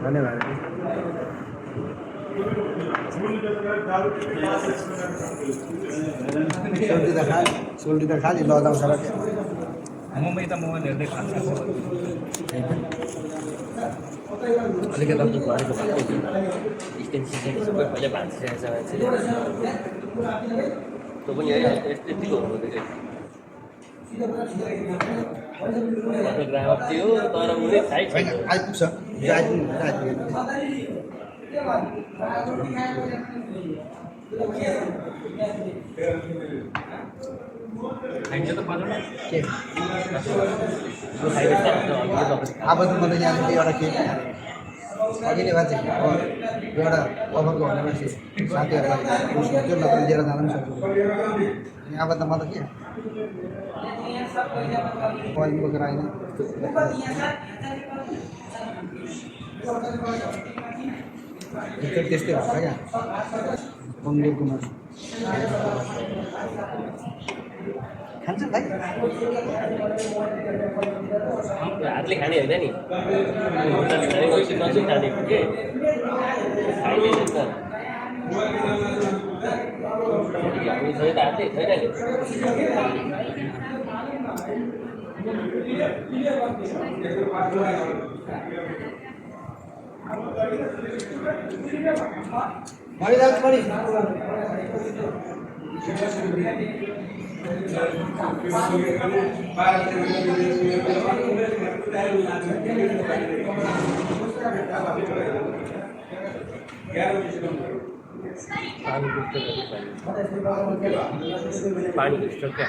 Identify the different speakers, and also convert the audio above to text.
Speaker 1: धन्यवाद। सोल्टी त खालि लदाउँछ र
Speaker 2: मम्मी त मोबाइल हेर्दै खान्छ अलिकति अब गरेको भएको स्टेम सिस्टेम सबै पहिल्यै भाँचिसकेको छ मान्छेले त्यो पनि है यतिको हुँदैछ फोटोग्राफर थियो तर उनी थाहै छैन
Speaker 1: आइपुग्छ
Speaker 2: खाइन्छ त पाँच
Speaker 1: के अब त मलाई यहाँ एउटा के अघि नै भन्छ एउटा अफरको भनेपछि साथीहरूलाई उस हुन्छ नत्र लिएर जान पनि सक्छु अब त म त के मोबाइल बोकेर आइन त्यस्तै हुन्छ क्या बङ्गुरको मासु खान्छ भाइ
Speaker 2: हातले खाने होइन नि होटलले खाने नजिक खाने के खाइदिन्छ त हामी छोरी त हातले छैन नि पानी स्टोर क्या